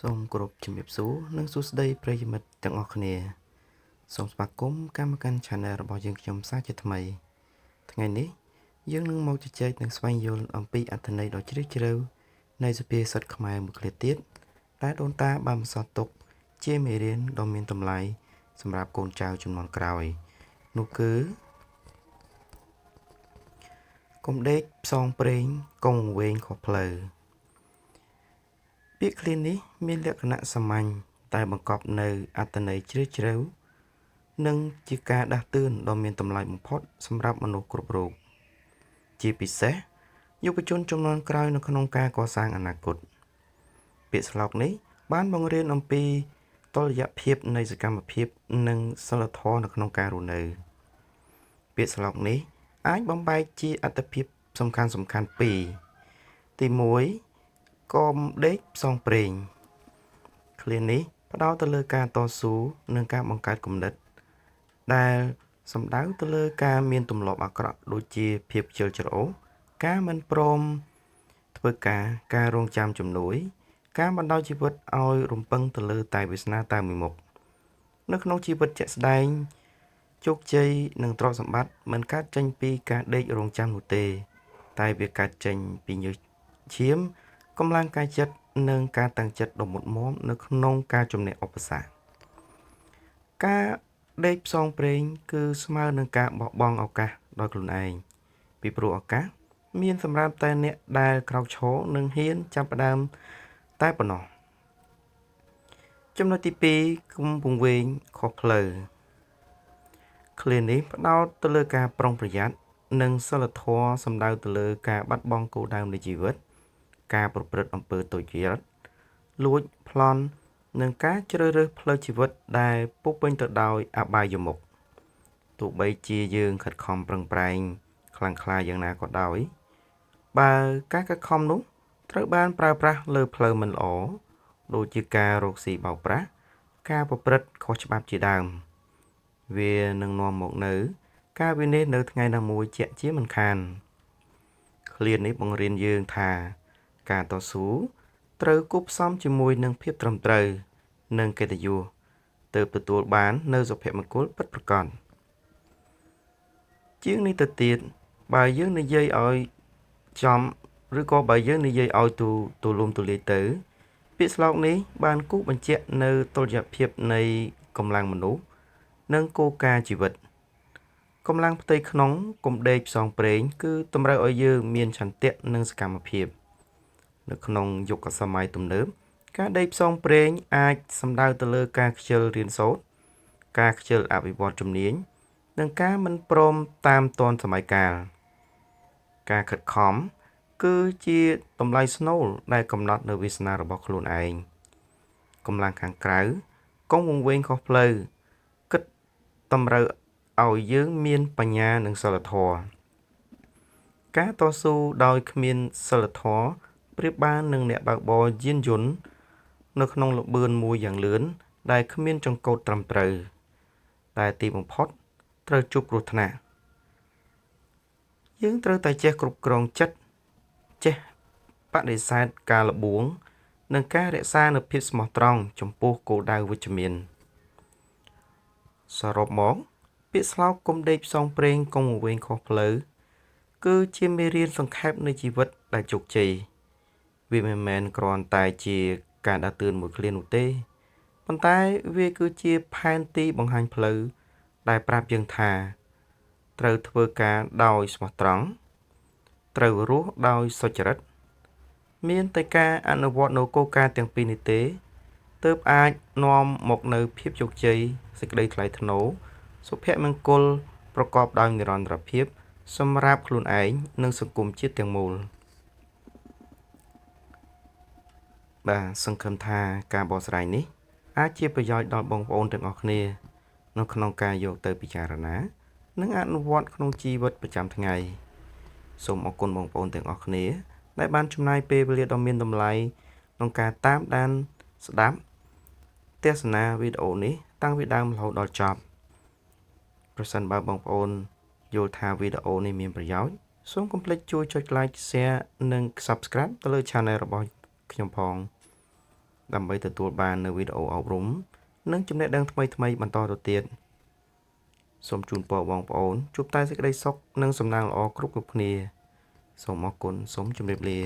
សូមគោរពជំរាបសួរនិងសួស្តីប្រិយមិត្តទាំងអស់គ្នាសូមស្វាគមន៍កម្មការ Channel របស់យើងខ្ញុំសាជាថ្មីថ្ងៃនេះយើងនឹងមកជជែកនិងស្វែងយល់អំពីអត្ថន័យដ៏ជ្រាលជ្រៅនៃសុភាសិតខ្មែរមួយឃ្លាទៀតដែលដូនតាបានបន្សល់ទុកជាមេរៀនដ៏មានតម្លៃសម្រាប់កូនចៅជំនាន់ក្រោយនោះគឺកុំដេកផ្សងព្រេងកុំវែងខុសផ្លូវពាក្យឃ្លានេះមានលក្ខណៈសាមញ្ញតែបង្កប់នូវអត្ថន័យជ្រាលជ្រៅនិងជាការដាស់តឿនដ៏មានតម្លៃបំផុតសម្រាប់មនុស្សគ្រប់រូបជាពិសេសយុវជនជំនាន់ក្រោយនៅក្នុងការកសាងអនាគតពាក្យស្លោកនេះបានបង្រៀនអំពីតុល្យភាពនៃសកម្មភាពនិងសីលធម៌នៅក្នុងការរស់នៅពាក្យស្លោកនេះអាចបំបែកជាអត្ថភាពសំខាន់ពីរទី1កុំដេកផ្សងព្រេងឃ្លានេះផ្ដោតទៅលើការតស៊ូនិងការបង្កើតគំនិតដែលសំដៅទៅលើការមានទម្លាប់អាក្រក់ដូចជាភាពខ្ជិលច្រអូសការមិនព្រមធ្វើការរងចាំជំនួយការបណ្ដោយជីវិតឲ្យរំពឹងទៅលើតែវាសនាតែមួយមុខនៅក្នុងជីវិតជាក់ស្ដែងជោគជ័យនិងទ្រព្យសម្បត្តិមិនកើតចេញពីការដេករងចាំនោះទេតែវាកើតចេញពីញើសឈាមកម្លាំងកាយចិត្តនិងការតាំងចិត្តដ៏មុតមាំនៅក្នុងការជំនះឧបសគ្គការដេកផ្សងព្រេងគឺស្មើនឹងការបោះបង់ឱកាសដោយខ្លួនឯងពីព្រោះឱកាសមានសម្រាប់តែអ្នកដែលក្រោកឈរនិងហ៊ានចាប់ផ្ដើមតែប៉ុណ្ណោះចំណុចទី2គុំពង្វេងខុសផ្លូវឃ្លានេះផ្ដោតទៅលើការប្រុងប្រយ័ត្ននិងសីលធម៌សំដៅទៅលើការបាត់បង់គោលដៅនៃជីវិតការប្រព្រឹត្តអំពើទុច្ចរិតលួចប្លន់និងការជ្រើសរើសផ្លូវជីវិតដែលពោរពេញទៅដោយអបាយមុខទោះបីជាយើងខិតខំប្រឹងប្រែងខ្លាំងក្លាយ៉ាងណាក៏ដោយបើការខិតខំនោះត្រូវបានប្រើប្រាស់លើផ្លូវមិនល្អដូចជាការរកស៊ីបោកប្រាស់ការប្រព្រឹត្តខុសច្បាប់ជាដើមវានឹងនាំមកនូវការវិនិច្ឆ័យនៅថ្ងៃណាមួយជាក់ជាមិនខានឃ្លានេះបង្រៀនយើងថាការតស៊ូត្រូវគប់ផ្សំជាមួយនឹងភាពត្រឹមត្រូវនិងកិត្តិយសទើបទទួលបាននូវសុភមង្គលពិតប្រាកដជាងនេះទៅទៀតបើយើងនិយាយឲ្យចំឬក៏បើយើងនិយាយឲ្យទូលំទូលាយទៅពាក្យស្លោកនេះបានគូសបញ្ជាក់នៅតុល្យភាពនៃកម្លាំងមនុស្សនិងគោលការណ៍ជីវិតកម្លាំងផ្ទៃក្នុងកុំដេកផ្សងព្រេងគឺតម្រូវឲ្យយើងមានឆន្ទៈនិងសកម្មភាពនៅក្នុងយុគសម័យទំនើបការដេកផ្សងព្រេងអាចសំដៅទៅលើការខ្ជិលរៀនសូត្រការខ្ជិលអភិវឌ្ឍជំនាញនិងការមិនព្រមតាមទាន់សម័យកាលការខិតខំគឺជាតម្លៃស្នូលដែលកំណត់នៅវាសនារបស់ខ្លួនឯងកម្លាំងខាងក្រៅកុំវង្វេងខុសផ្លូវគិតតម្រូវឲ្យយើងមានបញ្ញានិងសិលធម៌ការតស៊ូដោយគ្មានសិលធម៌ប្រៀបបាននឹងអ្នកបើកបរយានយន្តនៅក្នុងល្បឿនមួយយ៉ាងលឿនដែលគ្មានចង្កូតត្រឹមត្រូវតែទីបំផុតត្រូវជួបគ្រោះថ្នាក់យើងត្រូវតែចេះគ្រប់គ្រងចិត្តចេះបដិសេធការលបួងនិងការរក្សានូវភាពស្មោះត្រង់ចំពោះគោលដៅវិជ្ជមានសរុបមកពាក្យស្លោកកុំដេកផ្សងព្រេងកុំវង្វេងខុសផ្លូវគឺជាមេរៀនសង្ខេបនៃជីវិតដែលជោគជ័យវាមិនមែនគ្រាន់តែជាការដាស់តឿនមួយឃ្លានោះទេប៉ុន្តែវាគឺជាផែនទីបង្ហាញផ្លូវដែលប្រាប់យើងថាត្រូវធ្វើការដោយស្មោះត្រង់ត្រូវរស់ដោយសុចរិតមានតែការអនុវត្តនូវគោលការណ៍ទាំងពីរនេះទេទើបអាចនាំមកនូវភាពជោគជ័យសេចក្តីថ្លៃថ្នូរសុភមង្គលប្រកបដោយនិរន្តរភាពសម្រាប់ខ្លួនឯងនិងសង្គមជាតិទាំងមូលបាទសង្ឃឹមថាការបកស្រាយនេះអាចជាប្រយោជន៍ដល់បងប្អូនទាំងអស់គ្នានៅក្នុងការយកទៅពិចារណានិងអនុវត្តក្នុងជីវិតប្រចាំថ្ងៃសូមអរគុណបងប្អូនទាំងអស់គ្នាដែលបានចំណាយពេលវេលាដ៏មានតម្លៃក្នុងការតាមដានស្ដាប់ទស្សនាវីដេអូនេះតាំងពីដើមរហូតដល់ចប់ប្រសិនបើបងប្អូនយល់ថាវីដេអូនេះមានប្រយោជន៍សូមកុំភ្លេចជួយចុច Like Share និង Subscribe ទៅលើ Channel របស់ខ្ញុំផង ដើម្បីទទួលបាននូវវីដេអូអប់រំនិងចំណេះដឹងថ្មីៗបន្តទៅទៀតសូមជូនពរបងប្អូនជួបតែសេចក្តីសុខនិងសំណាងល្អគ្រប់ៗគ្នាសូមអរគុណសូមជម្រាបលា